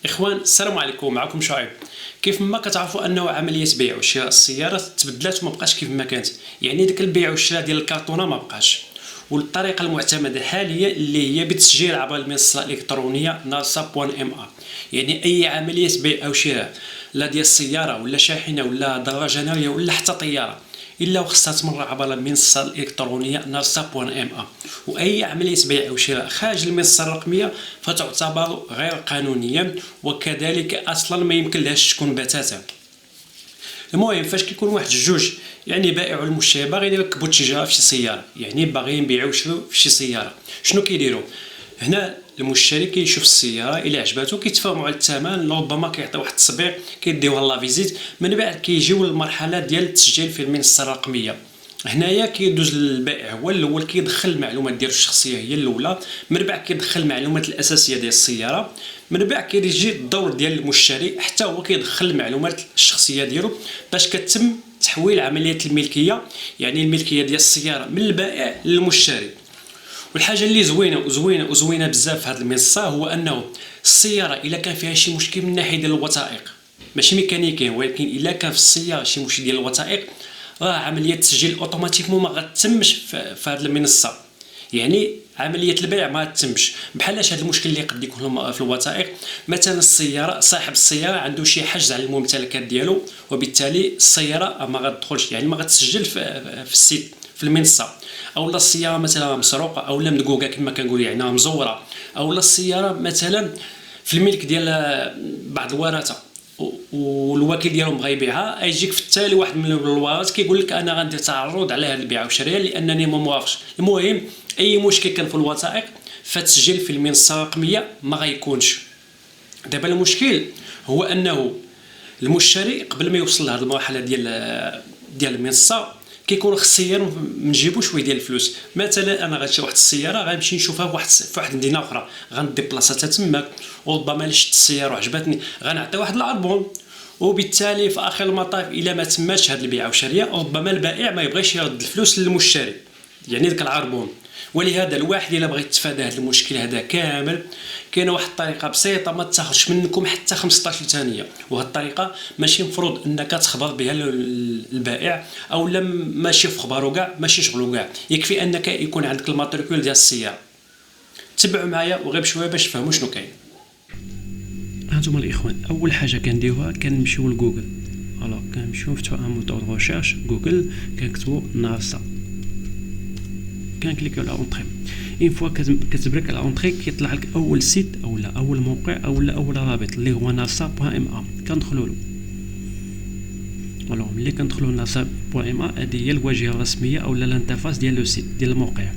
اخوان السلام عليكم، معكم شعيب. كيف ما كتعرفوا انه عمليه بيع وشراء السيارات تبدلات وما بقاش كيف ما كانت. يعني داك البيع والشراء ديال الكرتونه ما بقاش، والطريقه المعتمده حاليا اللي هي بالتسجيل عبر المنصه الالكترونيه نارسا.ma. يعني اي عمليه بيع او شراء، لا ديال السياره ولا شاحنه ولا دراجه ناريه ولا حتى طياره، الا وخصها تمر عبر المنصه الالكترونيه نارسا.ma. واي عمليه بيع او شراء خارج المنصه الرقميه فتعتبر غير قانونيه، وكذلك اصلا ما يمكن لهاش تكون بتاتا. المهم فاش كيكون واحد الجوج، يعني بائع والمشتري باغيين يركبوا التجاره في شي سياره، يعني باغيين يبيعوا ويشريو في شي سياره، شنو كيديروا؟ هنا المشتري كيشوف السياره الى عجباتو كيتفاهموا على الثمن، ربما كيعطي واحد التصبيغ كيديوها لا فيزيت، من بعد كيجيو للمرحله ديال التسجيل في المنصه الرقميه. هنايا كيدوز البائع هو الاول كيدخل المعلومات ديالو الشخصيه هي الاولى، من بعد كيدخل المعلومات الاساسيه ديال السياره، من بعد كيجي الدور ديال المشتري حتى هو كيدخل المعلومات الشخصيه ديالو باش كتم تحويل عمليه الملكيه، يعني الملكيه ديال السياره من البائع للمشتري. والحاجه اللي زوينه بزاف في هذه المنصه هو انه السياره الا كان فيها شي مشكل من ناحيه ديال الوثائق، ماشي ميكانيكي، ولكن الا كان في السياره شي مشكل ديال الوثائق، راه عمليه التسجيل اوتوماتيكمون ما غتتمش في هذه المنصه. يعني عمليه البيع ما تتمش. بحالاش هذا المشكل اللي قد يكون في الوثائق، مثلا السياره صاحب السياره عنده شي حجز على الممتلكات ديالو، وبالتالي السياره ما غتدخلش، يعني ما غتسجل في السيت في المنصه. او لا السياره مثلا مسروقه او لا مدقوقه كما كنقول، يعني مزوره، او لا السياره مثلا في الملك ديال بعض الورثه والوكيل ديالهم بغى يبيعها، يجيك في التالي واحد من الورث كيقول لك انا غندير تعرض على هذا البيع والشراء لانني ما موافقش. المهم اي مشكل كان في الوثائق فتسجيل في المنصه الرقميه ما غيكونش. دابا المشكل هو انه المشتري قبل ما يوصل لهذه المرحله ديال المنصه كيكون خصيا نجيبو شويه ديال الفلوس. مثلا انا غنشري واحد السياره غنمشي نشوفها في واحد المدينه اخرى، غنديبلاصاتها تماك، وربما الا شفت السياره وعجبتني غنعطي واحد العربون، وبالتالي في اخر المطاف الا ما تماش هذا البيع والشراء ربما البائع ما يبغيش يرد الفلوس للمشتري، يعني داك العربون. ولهذا الواحد الا بغى يتفادى هذا المشكل هذا كامل، كاينه واحد الطريقه بسيطه ما تاخذش منكم حتى 15 ثانيه، وهذه الطريقه ماشي مفروض انك تخبر بها البائع، او لا ماشي في خبارو كاع، ماشي شغلو كاع، يكفي انك يكون عندك الماتريكول ديال السياره. تبعوا معايا وغير بشويه باش تفهموا شنو كاين. هانتوما الاخوان، اول حاجه كنديروها كنمشيو لجوجل. الوغ كنمشيو نفتحوا ان موتور دو ريشيرش جوجل، كنكتبوا نارسا، كنكليكيو على اونطري. اون فوا كتبرك على اونطري كيطلع لك اول سيت او لا اول موقع او لا اول رابط اللي هو narsa.ma. كندخلوا له. الوغ ملي كندخلوا narsa.ma هذه هي الواجهه الرسميه او لا الانترفاس ديال لو سيت ديال الموقع.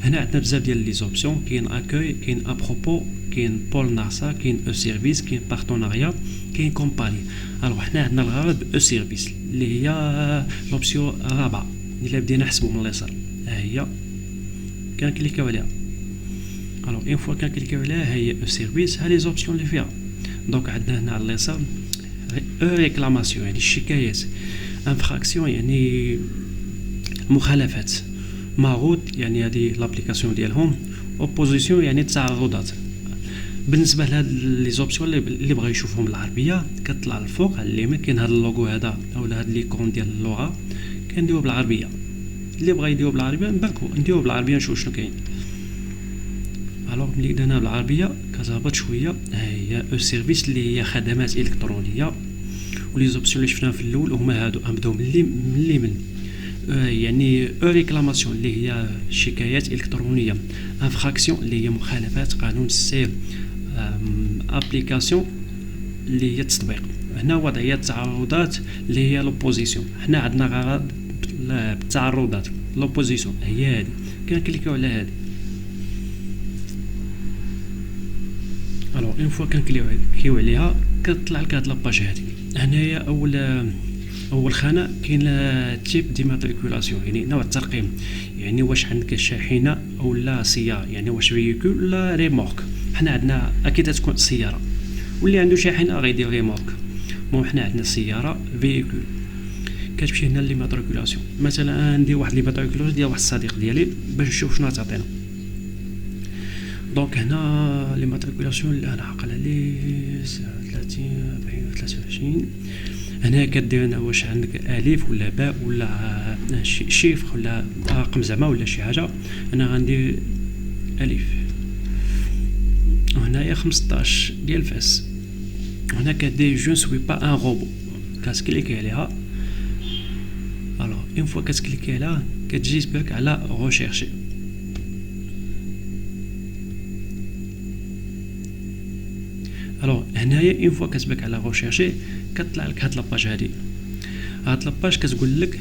هنا عندنا بزاف ديال لي زوبسيون، كاين اكوي، كاين ابروبو، كاين بول نارسا، كاين او سيرفيس، كاين بارتناريا، كاين كومباني. الوغ حنا عندنا الغرض او سيرفيس اللي هي لوبسيون الرابعه الا بدينا نحسبوا من اليسار، ها هي كنكليكيو عليها. الوغ اون فوا كنكليكيو عليها هي او سيرفيس، ها لي زوبسيون اللي فيها. دونك عندنا هنا على اليسار او ريكلاماسيون يعني الشكايات، انفراكسيون يعني مخالفات، ماغوت يعني هذه لابليكاسيون ديالهم، اوبوزيسيون يعني التعرضات. بالنسبه لهاد لي زوبسيون اللي بغا يشوفهم بالعربيه كتطلع الفوق على اليمين، كاين هذا اللوغو هذا اولا هاد ليكون ديال اللغه كنديرو بالعربيه. اللي بغا يديرو بالعربيه نباركو نديرو بالعربيه نشوف شنو كاين. الوغ ملي درنا بالعربيه كتهبط شويه، ها هي او سيرفيس اللي هي خدمات الكترونيه، ولي زوبسيون اللي شفناهم في الاول هما هادو. نبداو من يعني او ريكلاماسيون اللي هي شكايات الكترونيه، انفراكسيون اللي هي مخالفات قانون السير، ابليكاسيون اللي هي التطبيق. هنا وضعيه التعرضات اللي هي لوبوزيسيون. حنا عندنا غرض بالتعرضات، لوبوزيسيون هي هذه، كنكليكيو على هذه. الوغ اون فوا كنكليكيو عليها كتطلع لك هاد لاباج هذه. هنايا اول خانه كاين تيب ديماتريكولاسيون يعني نوع الترقيم، يعني واش عندك شاحنه او لا سياره، يعني واش فيكول ولا ريمورك. حنا عندنا اكيد تكون سياره، واللي عنده شاحنه غيدير ريمورك. حنا عندنا سياره فيكول. كتمشي هنا ليماتريكولاسيون، مثلا ندير واحد ليماتريكولاسيون ديال واحد الصديق ديالي باش نشوف شنو تعطينا. دونك هنا لي ماتريكولاسيون اللي انا عاقل عليه 30 40 23. هنا كدير هنا واش عندك الف ولا باء ولا شيفر ولا رقم زعما ولا شي حاجه. انا غندير الف. وهنايا 15 ديال فاس. هنا كدير جو سوي با ان روبو، كتكليكي عليها. الوغ اون فوا كتكليكي عليها كتجي تبارك على روشيرشي. الوغ هنايا اون فوا كتبك على روشيرشي كتطلع لك هاد لاباج هادي. هاد لاباج كتقول لك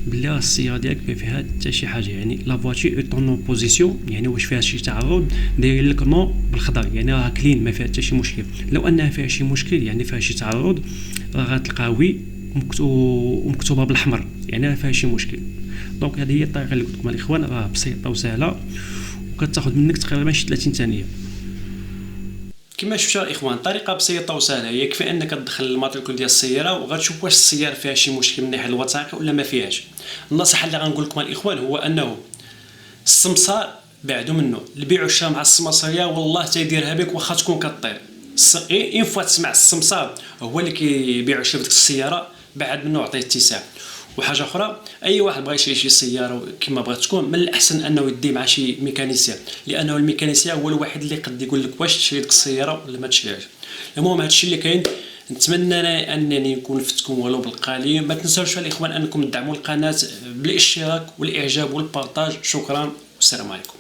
بلي السياره ديالك فيها حتى شي حاجه، يعني لا فواتور اي طون بوزيسيون، يعني واش فيها شي تعرض، داير لك نو بالخضر يعني راه كلين ما فيها حتى شي مشكل. لو انها فيها شي مشكل يعني فيها شي تعرض راه غتلقى وي ومكتوبه بالاحمر يعني راه فيها شي مشكل. دونك هذه هي الطريقه اللي قلت لكم الاخوان، راه بسيطه وسهله وكتاخذ منك تقريبا شي 30 ثانيه. كما شفتوا الاخوان طريقه بسيطه وسهله، يكفي انك تدخل الماتريكول ديال السياره وغتشوف واش السياره فيها شي مشكل من ناحيه الوثائق ولا ما فيهاش. النصيحه اللي غنقول لكم الاخوان هو انه السمسار بعدو منه، البيع والشراء مع السمساريه والله تيديرها بك واخا تكون كطير. اين فوا تسمع السمسار هو اللي كيبيع ويشري ديك السياره بعد منه عطيه اتساع. وحاجه اخرى، اي واحد بغى يشري شي سياره كما بغات تكون من الاحسن انه يدي مع شي ميكانيسيان، لانه الميكانيسيان هو الوحيد اللي يقد يقول لك واش تشري ديك السياره ولا ما تشريهاش. المهم هادشي اللي كاين، نتمنى انني نكون فتكم ولو بالقليل. ما تنساوش الاخوان انكم تدعموا القناه بالاشتراك والاعجاب والبارطاج. شكرا والسلام عليكم.